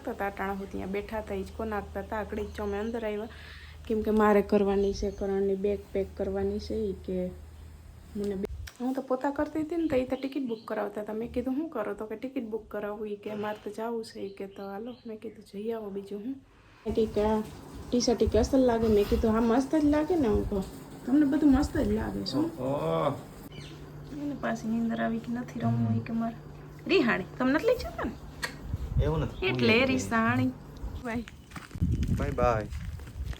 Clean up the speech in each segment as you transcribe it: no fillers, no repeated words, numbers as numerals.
રાખતા હતા ટાણા હું ત્યાં બેઠા હતા હિંચકો નાખતા હતા આકડી જ અમે અંદર આવ્યા કેમ કે મારે કરવાની છે કરણની બેગ પેક કરવાની છે એ કે મને હું તો પોતા કરતી હતી ને તો એ તો ટિકિટ બુક કરાવતા હતા મેં કીધું શું કરો તો કે ટિકિટ બુક કરાવવું એ કે મારે તો જવું છે એ કે તો હાલો મેં કીધું જઈ આવો બીજું હું કે આ ટી શર્ટ કે અસલ લાગે મેં કીધું હા મસ્ત જ લાગે ને હું કહું તમને બધું મસ્ત જ લાગે શું એને પાછી નીંદર આવી કે નથી રમવું કે મારે રીહાણી તમને નથી લઈ જતા ને એવું નથી એટલે રીસાણી bye bye bye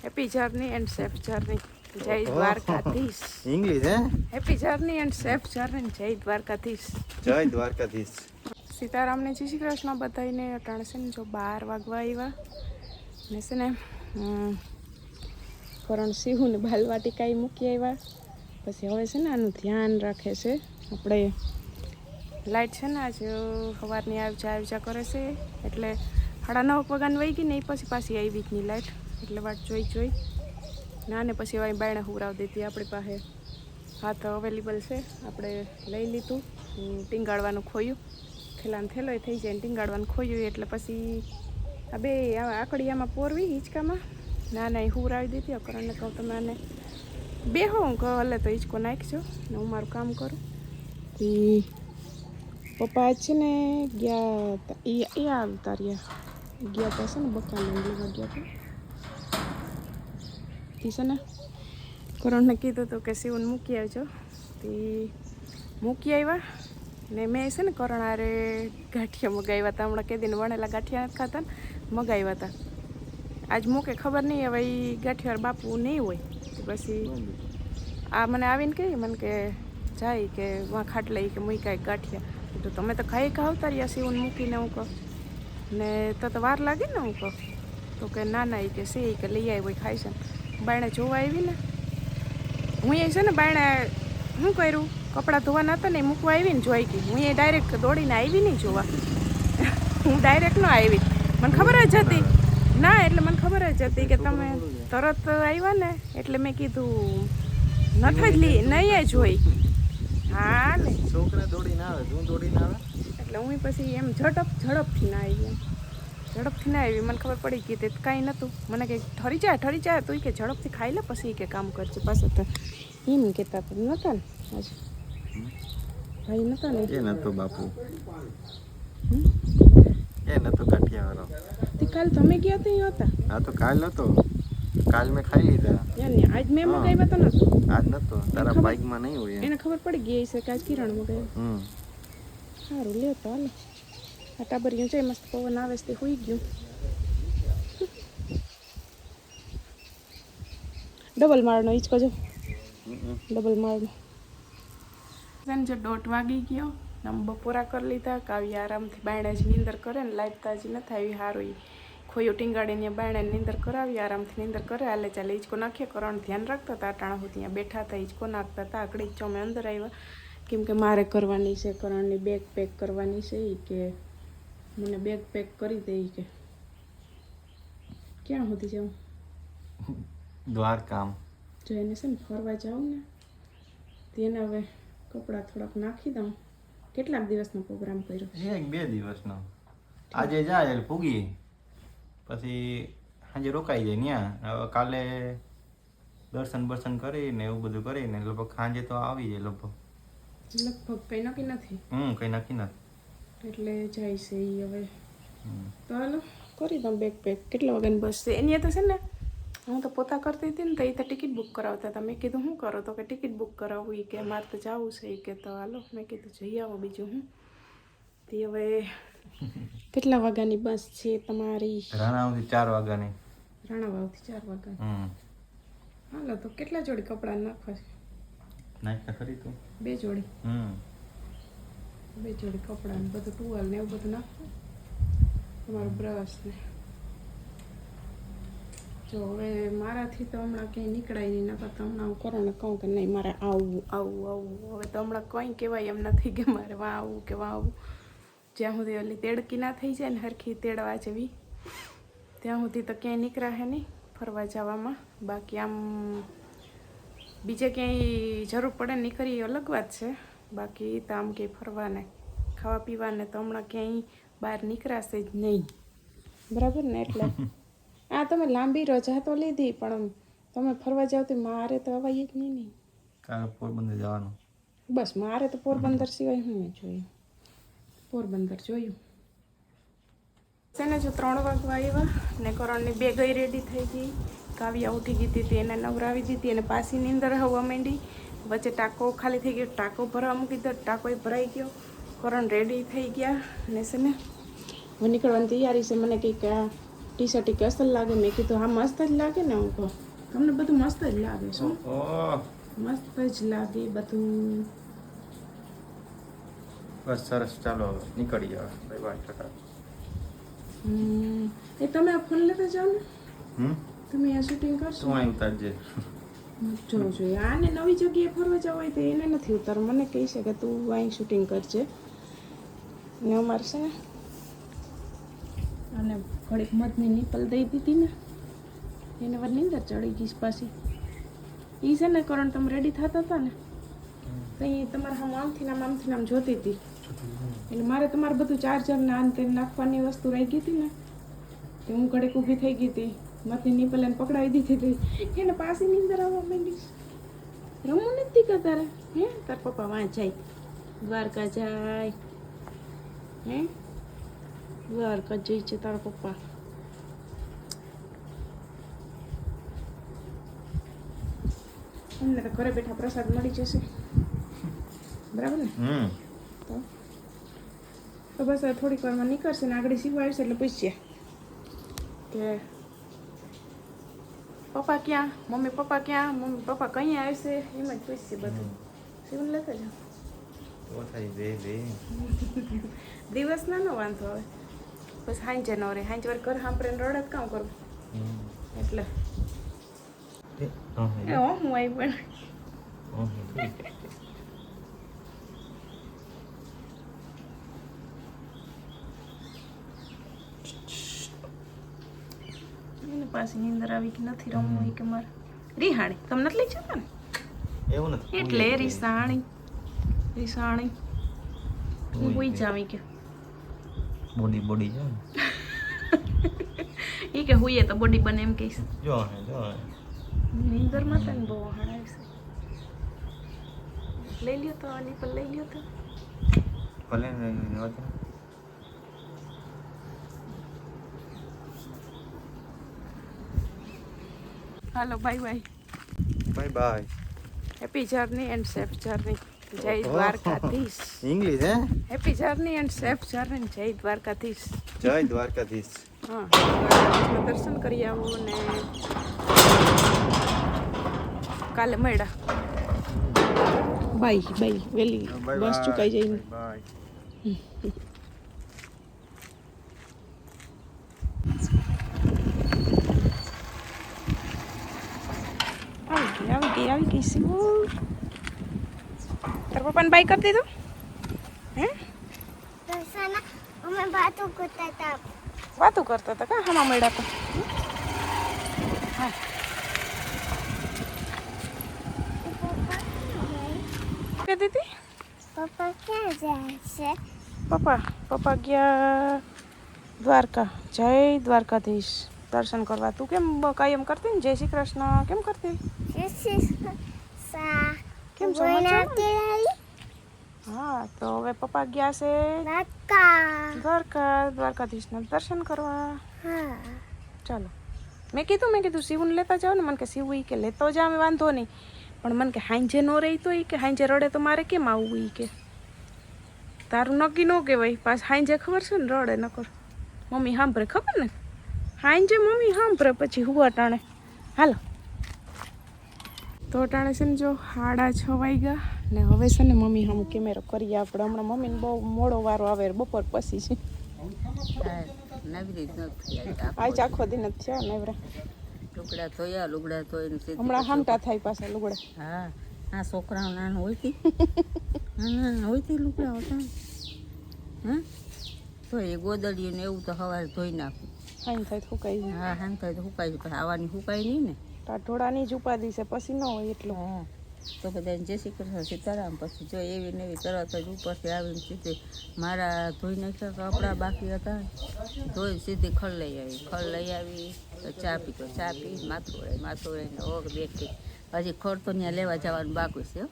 happy journey and safe journey જય દ્વારકાધીશ ઇંગ્લિશ હે happy journey and safe journey જય દ્વારકાધીશ જય દ્વારકાધીશ સીતારામને જય શ્રી કૃષ્ણ બધાઈને અટાણે છે ને જો 12 વાગવા આવ્યા ને છે ને કરણ સિંહું ને બાલવાટિકા મૂકી આવ્યા પછી હવે છે ને આનું ધ્યાન રાખે છે આપણે લાઇટ છે ને આજે સવારની આવજા કરે છે એટલે 9:30 વાગ્યાની વહી ગઈ ને એ પછી પાછી આવી જ નહીં લાઇટ એટલે વાટ જોઈ ના ને પછી હવે બાયણે હુરાવી દીધી આપણી પાસે હાથ અવેલેબલ છે આપણે લઈ લીધું ટીંગાડવાનું ખોયું થેલાને થેલો થઈ જાય ને ટીંગાડવાનું ખોયું એટલે પછી આ બે આકડિયામાં પોરવી હિંચકામાં ના એ હુરાવી દીધી અકરણને કહું તમે આને બેહો હું કહું હલે તો હિંચકો નાખજો ને હું મારું કામ કરું એ પપ્પા છે ને ગયા એ આવતા રહ્યા ગયા હતા છે ને બકાને લેવા ગયા હતા તે છે ને કરણને કીધું હતું કે શિવને મૂકી આવજો તે મૂકી આવ્યા ને મેં છે ને કરણ આરે ગાંઠિયા મગાવ્યા હતા હમણાં કે દિન વણેલા ગાંઠિયા નથી ખાતા ને મગાવ્યા હતા આજ મૂકે ખબર નહીં હવે એ ગાંઠિયાર બાપુ નહીં હોય પછી આ મને આવીને કહે મને કે જાય કે વાં ખાટ લઈ કે મૂકી કાંઈ ગાંઠિયા તો તમે તો ખાઈ ખાવતા રહ્યા શિવને મૂકીને હું કહું ને તો વાર લાગે ને હું કહું તો કે ના એ કે સી કે લઈ આવી હોય ખાય છે બાયણે જોવા આવી ને હું એ છે ને બાયણે શું કર્યું કપડાં ધોવાના હતા ને એ મૂકવા આવી ને જોઈ ગઈ હું એ ડાયરેક્ટ દોડીને આવી નહીં જોવા હું ડાયરેક્ટ ન આવી મને ખબર જ હતી ના એટલે મને ખબર જ હતી કે તમે તરત આવ્યા ને એટલે મેં કીધું નથી જ લી નહીં જોઈ હા ને છોકરા દોડીને આવે તું દોડીને આવે એટલે હું પછી એમ ઝડપથી ના આવી ઝડપથી ના આવી મને ખબર પડી ગઈ તે કાંઈ નહોતું મને કે ઠરી જાય તું કે ઝડપથી ખાઈ લે પછી કે કામ કરજે પાછું તો એમ કહેતા હતા નહોતા ને આજે ભાઈ નહોતા ને એ નતો બાપુ એ નતો કાઠિયાવાળો તે કાલ તમે ગયા તો હતા હા તો કાલ નતો કાલ મેં ખાઈ લીધા આજ મેં મગાવ્યા તો નતો આજ નતો તારા બાઈકમાં નહીં હોય એને ખબર પડી ગઈ છે કે આજ કિરણ મગાવ્યો સારું લ્યો તો હાલો આ ટાબરિયું છે મસ્ત પવન આવે છે હોઈ ગયું ડબલ માળનો હિંચકો જો ડબલ માળનો જો 1:30 વાગી ગયો આમ બપોરા કરી લીધા કાવ્ય આરામથી બાયણે જ નીંદર કરે ને લાઈટ તાજી નથી આવી સારું ખોયું ટીંગાડીને બાયણે નીંદર કરાવી આરામથી નીંદર કરે હાલે ચાલે હિંચકો નાખીએ કરણ ધ્યાન રાખતા હતા ટાણા હું ત્યાં બેઠા હતા હિંચકો નાખતા હતા આકડી જ અમે અંદર આવ્યા કેમ કે મારે કરવાની છે કરણની બેગ પેક કરવાની છે એ કે મને બેગ પેક કરી દે કે ક્યાં સુધી જાઉં દ્વારકામ જો એને છે ને ફરવા જાઉં ને તેને હવે કપડાં થોડાક નાખી દઉં કેટલાક દિવસનો પ્રોગ્રામ કર્યો 1-2 દિવસનો આજે જાય એટલે પૂગી પછી સાંજે રોકાઈ જાય ત્યાં હવે કાલે દર્શન કરીને એવું બધું કરીને લગભગ સાંજે તો આવી જાય લગભગ કંઈ નક્કી નથી કંઈ નક્કી નથી એટલે જાય છે એ હવે તો હાલો કરી દઉં બેગ પેક કેટલા વાગ્યાની બસ છે એની તો છે ને હું તો પોતા કરતી હતી ને તો એ તો ટિકિટ બુક કરાવતા હતા મેં કીધું શું કરો તો કે ટિકિટ બુક કરાવવું એ કે મારે તો જવું છે એ કે તો હાલો મેં કીધું જઈ આવો બીજું હું તે હવે કેટલા વાગ્યાની બસ છે તમારી રાણાવાવથી 4 વાગ્યાની રાણાવાવથી 4 વાગ્યા હાલો તો કેટલા જોડી કપડાં નાખવા છે નાખતા ખરી તું 2 જોડી 2 જોડી કપડાં ને બધું ટુવાલ ને એવું બધું નાખવું તમારું બ્રશ ને જો હવે મારાથી તો હમણાં ક્યાંય નીકળાય નહીં નકર તો હમણાં હું કરોને કહું કે નહીં મારે આવું હવે તો હમણાં કંઈ કહેવાય એમ નથી કે મારે વાં આવવું કે વાં આવવું જ્યાં સુધી ઓલી તેડકી ના થઈ જાય ને હરખી તેડવા જેવી ત્યાં સુધી તો ક્યાંય નીકળાશે નહીં ફરવા જવામાં બાકી આમ બીજે ક્યાંય જરૂર પડે નીકળી અલગ વાત છે બાકી તો આમ ક્યાંય ફરવાને ખાવા પીવાને તો હમણાં ક્યાંય બહાર નીકળાશે જ નહીં બરાબર ને એટલે આ તમે લાંબી રજા તો લીધી પણ તમે ફરવા જાવ તો મારે તો અવાય જ નહીં. કાલે પોરબંદર જવાનું. બસ મારે તો પોરબંદર સિવાય હું જોયું. પોરબંદર જોયું છે ને. જો 3 વાગવા આવ્યા ને કરણની બે ગઈ રેડી થઈ ગઈ. કાવ્યા ઉઠી ગઈ હતી એને નવરાવી દીધી અને પાછી નીંદર હવા માંડી. વચ્ચે ટાંકો ખાલી થઈ ગયો, ટાંકો ભરવા મૂકી દીધો, ટાંકો ભરાઈ ગયો. કરણ રેડી થઈ ગયા ને છે ને હવે નીકળવાની તૈયારી છે. મને કંઈક આ ટી શર્ટ કે અસલ લાગે. મેં કીધું હા મસ્ત જ લાગે ને. હું કહું તમને બધું મસ્ત જ લાગે. શું મસ્ત જ લાગે બધું. બસ સરસ, ચાલો નીકળી જાવ. Bye bye, Tata. એ તમે આ ફોન લેતા જાઓ ને. તમે આ શૂટિંગ કરશો. તું અહીં ઉતારજે. જોવું જોઈએ. આને નવી જગ્યાએ ફરવા જવું હોય તો એને નથી ઉતાર. મને કહી છે કે તું અહીં શૂટિંગ કરજે. ને અમારે છે ને અને ઘડીક મધની નીપલ દઈ દીધી ને એને વાર નીંદર ચડી ગઈ પાછી. એ છે ને કરણ તમે રેડી થતા હતા ને તો એ તમારે આમથી નામ જોતી હતી. એટલે મારે તમારે બધું ચાર્જર ને આન તેન નાખવાની વસ્તુ રહી ગઈ હતી ને તો હું ઘડીક ઊભી થઈ ગઈ હતી. મધની નીપલ એને પકડાવી દીધી હતી. એને પાછી નીંદર આવવા માંડી. રમવું નથી કે તારે? હે તાર પપ્પા વાં જાય, દ્વારકા જાય. હે દ્વારકા જઈ છે તારા પપ્પા. અમને તો ઘરે બેઠા પ્રસાદ મળી જશે. બરાબર ને? તો બસ થોડીક વારમાં નીકળશે ને આગળ સીવા આવશે એટલે પૂછીએ કે પપ્પા ક્યાં, મમ્મી પપ્પા ક્યાં, મમ્મી પપ્પા કઈ આવશે એમ જ પૂછશે બધું. સીવન લેતા જાઓ. દિવસ ના વાંધો આવે. બસ હાંજે ન રે. હાંજે વાર ઘર સાંભળે રડત કામ કરવું એટલે હું આવી પણ એને પાછી નીંદર આવી કે નથી રમવું હોય કે મારે રીહાણી તમને નથી લઈ જતા ને એવું નથી એટલે રીસાણી હું હોઈ જાવી કે બોડી છે એ કે હોઈએ તો બોડી બને એમ કહીશ. જો નીંદરમાં તને બહુ હણાય છે. લઈ લ્યો તો આની પર લઈ લ્યો તો ભલે હાલો bye bye. Bye bye. Happy journey and safe journey. જય દ્વારકાધીશ. ઇંગ્લિશ હે? Happy journey and safe journey. જય દ્વારકાધીશ. જય દ્વારકાધીશ. હા, દ્વારકાધીશના દર્શન કરી આવો ને કાલે મળ્યા. Bye bye. વેલી બસ ચુકાઈ જઈને બાય. આવી ગઈ શું? તાર પપ્પાને બાય કરી દીધું? હે અમે વાતો કરતા હતા. વાતો કરતા હતા કા? હમા મળ્યા તો હા. કે દીદી પપ્પા ક્યાં જાય છે? પપ્પા ગયા દ્વારકા. જય દ્વારકાધીશ દર્શન કરવા. તું કેમ કાયમ કરતી ને જય શ્રી કૃષ્ણ કેમ કરતી? કેમ છો? હા, તો હવે પપ્પા ગયા છે દ્વારકાધીશના દર્શન કરવા. ચાલો. મેં કીધું શિવને લેતા જાઓ ને. મને કે શિવ કે લેતો જાવ વાંધો નહીં પણ મને કે હાંજે ન રહી તો કે હાંજે રડે તો મારે કેમ આવવું કે તારું નક્કી ન કહેવાય. પાછ હાંજે ખબર છે ને રડે નકર મમ્મી સાંભળે ખબર ને. હાંજે મમ્મી સાંભળે પછી હુવા ટાણે. હાલો તો ટાણે છે ને જો 6:30 વાગ્યા ને હવે છે ને મમ્મી હમ કેમેરો કરીએ આપણે. હમણાં મમ્મીને બહુ મોડો વારો આવે બપોર પછી છે. આજ આખો દિન જ થયા નવરા. લુગડા ધોઈને હમણાં હામટા થાય પાછા લુગડા. હા આ છોકરાઓ નાનું હોય થી હોય થી લુગડા હતા હા તો એ ગોદડીયું ને એવું તો સવારે ધોઈ નાખું. હાઈન થાય તો સુકાઈ જાય. હા હાન થાય તો સુકાઈ જાય. પછી આવવાની સુકાય નહીં ને. ટાઢોળાની જ ઉપાધિ છે પછી ન હોય એટલું. હા તો બધાને જય શ્રી કૃષ્ણ સીતારામ. પછી જો એવી ને એવી તરત જ ઉપરથી આવીને સીધી મારા ધોઈ નાખ્યા કપડાં બાકી હતા ધોઈ સીધી ખળ લઈ આવી તો ચા પી માથું વળાઈને ઓગ બેઠી. હજી ખડ તો ત્યાં લેવા જવાનું બાકી છે હો.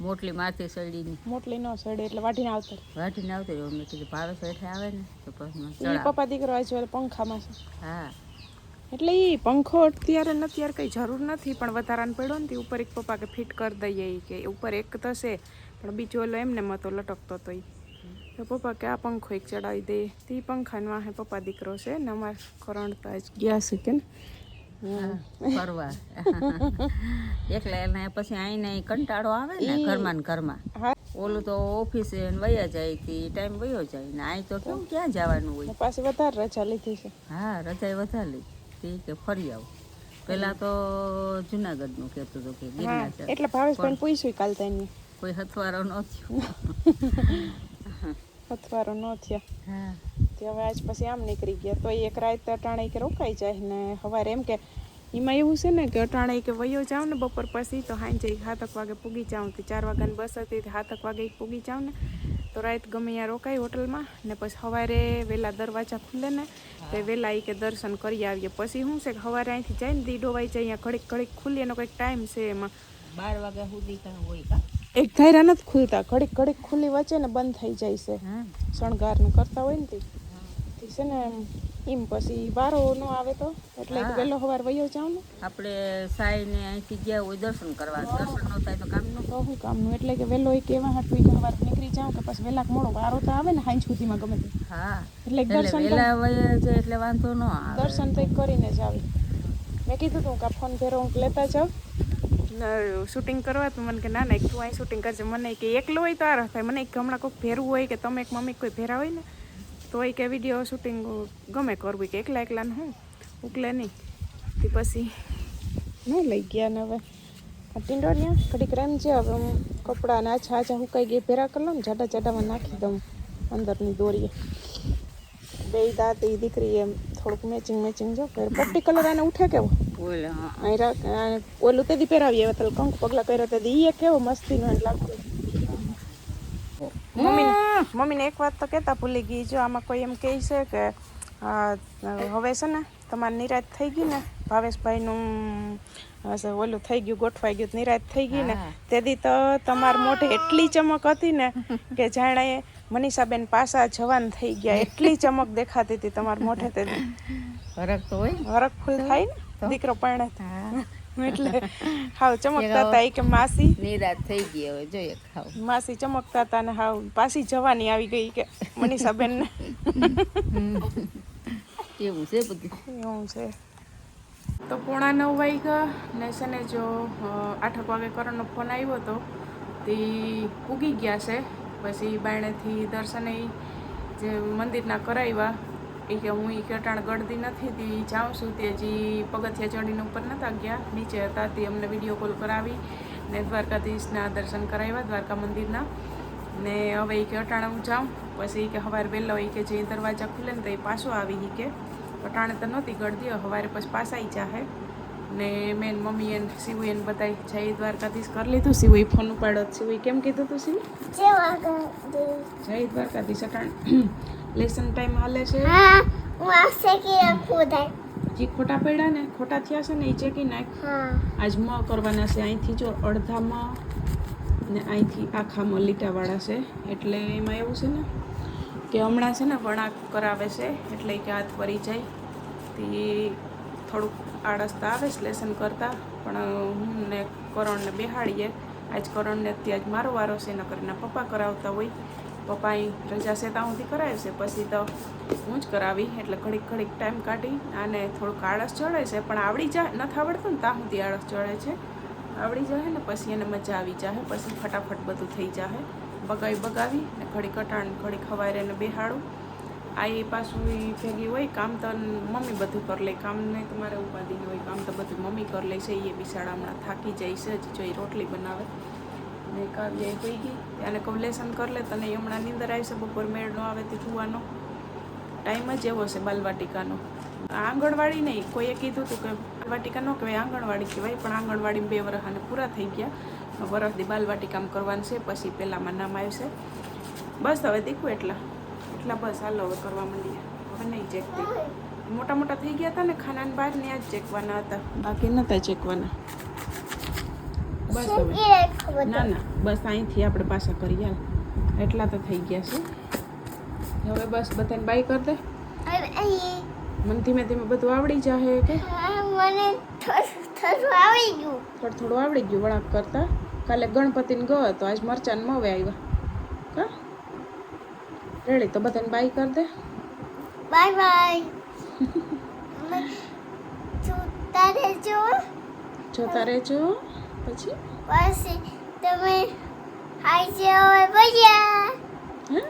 મોટલી માથે સડીની મોટલી ન સડે એટલે વાઢીને આવતા વાઢીને આવતી રહ્યો. મેં કીધું ભાવેશ હેઠે આવે ને તો પછી મને એ ચડાવ. પપ્પા દીકરો આજે પંખામાં છે હા એટલે એ પંખો અત્યારે ને અત્યારે કંઈ જરૂર નથી પણ વધારાને પડ્યો ને તે ઉપર એક પપ્પા કે ફિટ કરી દઈએ ઈ કે ઉપર એક તો છે પણ બીજો ઓલો એમને મતો લટકતો હતો એ તો પપ્પા કે આ પંખો એક ચડાવી દે તે પંખાનો વાહે પપ્પા દીકરો છે ને અમારે કરણતા જ ગયા છે કે ને ફરવા એકલા એને પછી આઈને કંટાળો આવે ને ઘરમાં ને ઘરમાં. હા ઓલું તો ઓફિસે વયા જાય થી ટાઈમ વયો જાય ને અહીં તો કેવું ક્યાં જવાનું હોય. પાછી વધારે રજા લીધી છે હા રજાએ વધારે તે કે ફરી આવું. પેલા તો જુનાગઢનું કહેતું હતું કે હા ગિરનાર છે એટલે ભાવેશભાઈને પૂછ્યું કાલ તેની કોઈ હથવારો ન થયો. અથવારો ન થયા હા તે હવે આજ પછી આમ નીકળી ગયા તો એક રાત અટાણે કે રોકાઈ જાય ને સવારે એમ કે એમાં એવું છે ને કે અટાણે કે વયો જાઉં ને બપોર પછી તો સાંજે 7 વાગે પૂગી જાઉં તો 4 વાગ્યાની બસ હતી 7 વાગે પૂગી જાઉં ને તો રાત ગમે ત્યાં રોકાઈ હોટલમાં ને પછી સવારે વહેલા દરવાજા ખુલે ને તો વહેલા એ કે દર્શન કરી આવીએ. પછી શું છે કે સવારે અહીંથી જાય ને દીડોવાઈ જાય અહીંયા ઘડીક ખુલી એનો કંઈક ટાઈમ છે એમાં 12 વાગ્યા સુધી કાં હોય કા. એક ધારા નથી ખુલતા ઘડીક ખુલ્લી વચ્ચે ને બંધ થઈ જાય છે હા શણગારનું કરતા હોય ને તે છે ને એમ પછી વારો ન આવે તો એટલે વહેલો સવાર વયો જાઉં ને આપણે સાઈને અહીંથી ગયા હોય દર્શન કરવા દર્શન ન થાય તો કામનું. તો શું કામનું એટલે કે વહેલો એક એવા હાટવી કે સવાર નીકળી જાઉં કે પછી વહેલા મોડો વારો તો આવે ને સાંજ સુધીમાં ગમે તે હા એટલે એટલે દર્શન તો વહેલા વયા જાય એટલે વાંધો ન આવે. દર્શન તો એક કરીને જ આવી. મેં કીધું તું કે ફોન ફેરો હું લેતા જાઉં શૂટિંગ કરવા તો મને કે ના એક તું અહીં શૂટિંગ કરજે. મને કે એકલો હોય તો આ થાય મને એક હમણાં કોઈક ભેરવું હોય કે તમે એક મમ્મી કોઈ ભેરા હોય ને તો એ કે વિડીયો શૂટિંગ ગમે કરવું કે એકલાને હું ઉકલે નહીં તે પછી ન લઈ ગયા ને હવે ટીંડોળિયા ઘડીક રમજે. હવે હું કપડાં ને આછા હુકાઈ ગઈ ભેરા કરી લઉં ને જાડામાં નાખી દઉં અંદરની દોરીએ. બે દાંતી દીકરી એમ થોડુંક મેચિંગ જો પટ્ટી કલર આને ઉઠે કેવો બોલે હા અહીં ઓલું તેથી પહેરાવીએ હવે તો કંકુ પગલા કર્યો તેથી એ કેવો મસ્તીનો લાગતો. મમ્મીને એક વાત તો કહેતા ભૂલી ગઈ જો આમાં કોઈ એમ કહે છે કે હવે છે ને તમારે નિરાશ થઈ ગઈ ને ભાવેશભાઈનું ઓલું થઈ ગયું ગોઠવાઈ ગયું નિરાશ થઈ ગઈ ને તેથી તો તમારા મોઢે એટલી ચમક હતી ને કે જાણે મનીષાબેન પાસા જવાન થઈ ગયા એટલી ચમક દેખાતી હતી તમારા મોઢે. તેથી હરખ તો હોય હરખ ફૂલ થાય ને દીકરો પરણે એટલે હાવ ચમકતા હતા એ કે માસી નિરાશ થઈ ગઈ હવે જોઈએ ખાવ. માસી ચમકતા હતા ને હાવ પાછી જવાની આવી ગઈ કે મનીષાબેન ને એવું છે બધું. એવું છે. તો 9:45 વાગ્યા ને છે ને જો 8 વાગે કરણનો ફોન આવ્યો હતો તે પૂગી ગયા છે. પછી બાયણેથી દર્શને જે મંદિરના કરાવ્યા એ કે હું એ કટાણ ગળદી નથી તે જાઉં છું તે હજી પગથિયા ચડીને ઉપર નહોતા ગયા નીચે હતા તે અમને વિડીયો કોલ કરાવી ને દ્વારકાધીશના દર્શન કરાવ્યા દ્વારકા મંદિરના ને હવે એ કે અટાણે હું જાઉં પછી કે સવારે વહેલો એ કે જે દરવાજા ખુલે ને તો એ પાછો આવી એ કે અટાણે તો નહોતી ગળદી સવારે પછી પાછા જાહે ને મેન મમ્મી એને શિવું એને બધાય જય દ્વારકાધીશ કરી લીધું. શિવું ફોન ઉપાડો શિવું કેમ કીધું તું શિવ જય દ્વારકાધીશ અટાણે લેસન ટાઈમ હાલે છે. હા હું આસે કે ખોદાય જે ખોટા પડ્યા ને ખોટા થયા છે ને એ ચેકી નાખ. હા આજ મ કરવાના છે અહીંથી જો અડધામાં ને અહીંથી આખામાં લીટાવાળા છે એટલે એમાં એવું છે ને કે હમણાં છે ને વણાક કરાવે છે એટલે કે હાથ પરી જાય તે થોડુંક આળસ તો આવે છે લેસન કરતાં પણ હું ને કરણને બેહાડીએ. આજ કરણને ત્યાં જ મારો વારો છે ન કરીને પપ્પા કરાવતા હોય. પપ્પા અહીં રજા છે ત્યાં સુધી કરાવે છે પછી તો હું જ કરાવી એટલે ઘડીક ટાઈમ કાઢી આને થોડુંક આળસ ચડે છે પણ આવડી જાય નથી આવડતું ને ત્યાં સુધી આળસ ચડે છે. આવડી જાય ને પછી એને મજા આવી જાય પછી ફટાફટ બધું થઈ જાય. બગાવી ને ઘડીક અટાણ ઘડીક ખવાય એને બેહાડું. આ એ પાછું ભેગી હોય કામ તો મમ્મી બધું કરી લે કામ નહીં તમારે ઉપાધિ હોય કામ તો બધું મમ્મી કરી લે છે. એ બિસાડા હમણાં થાકી જાય છે હજી જો એ રોટલી બનાવે ને કાવ્ય હોઈ ગઈ અને કહું લેસન કરી લે તને હમણાં નીંદર આવી છે બપોર મેળ ન આવે તે સુવાનો ટાઈમ જ એવો છે બાલવાટિકાનો. આંગણવાડી નહીં કોઈએ કીધું હતું કે બાલવાટિકા ન કહેવાય આંગણવાડી કહેવાય પણ આંગણવાડીમાં 2 વર્ષ પૂરા થઈ ગયા વરસથી બાલવાટી કામ કરવાનું છે, પછી પહેલાંમાં નામ આવશે. બસ હવે દીખું એટલા બસ હાલો હવે કરવા માંડીએ. હવે નહીં ચેકતી, મોટા મોટા થઈ ગયા હતા ને ખાનાને બહાર ને આ જ ચેકવાના હતા, બાકી નહોતા ચેકવાના. બસ હવે ના બસ અહીંથી આપણે પાછા કરીએ હાલ. એટલા તો થઈ ગયા છે. હવે બસ બધાને બાય કરી દે. મને ધીમે ધીમે બધું આવડી જાય કે મને થોડું આવી ગયું. થોડું આવડી ગયું વળાક કરતા. કાલે ગણપતિને ગયો તો આજ મરચાં મવે આવ્યા. કા રેડી તો બધાને બાય કરી દે. Bye bye. જોતા રહેજો. પછી તમે આજે હવે ભૈયા હે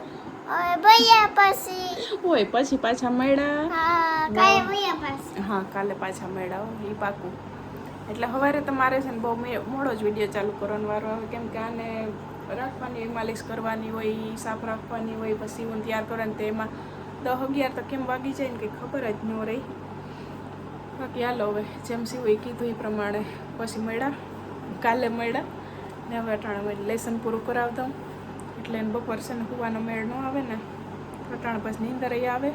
હવે ભૈયા પછી ઓય પછી પાછા મળ્યા. હા કાલે ભૈયા પછી હા કાલે પાછા મળ્યા એ પાકું. એટલે સવારે તમારે છે ને બહુ મોડો જ વિડીયો ચાલુ કરવાનો વારો આવે, કેમ કે આને રાખવાની હોય, માલિશ કરવાની હોય, સાફ રાખવાની હોય, પછી હું તૈયાર કરવાની તો એમાં 10-11 તો કેમ વાગી જાય ને કંઈ ખબર જ ન રહી. બાકી હાલો હવે જેમ સિવાય કીધું એ પ્રમાણે પછી મળ્યા, કાલે મળ્યા ને હવે અટાણે લેસન પૂરું કરાવી દઉં એટલે એને બપોર છે ને સુવાનો મેળ ન આવે ને, અટાણે પછી નીંદર આવે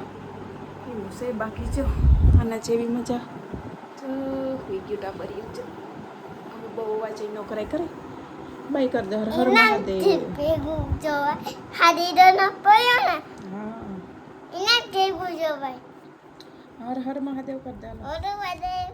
એવું છે. બાકી જો આના જેવી મજા તો હોઈ ગયું ટાબરિયું છે. હવે બહુ અવાજ ન કરાય કરે. બાય કર દે. હર હર મહાદેવ. ભેગું જોવાય હાડીડો ન પડ્યો ને હા એને ભેગું જોવાય. હર હર મહાદેવ કર દે. ઓર મહાદેવ.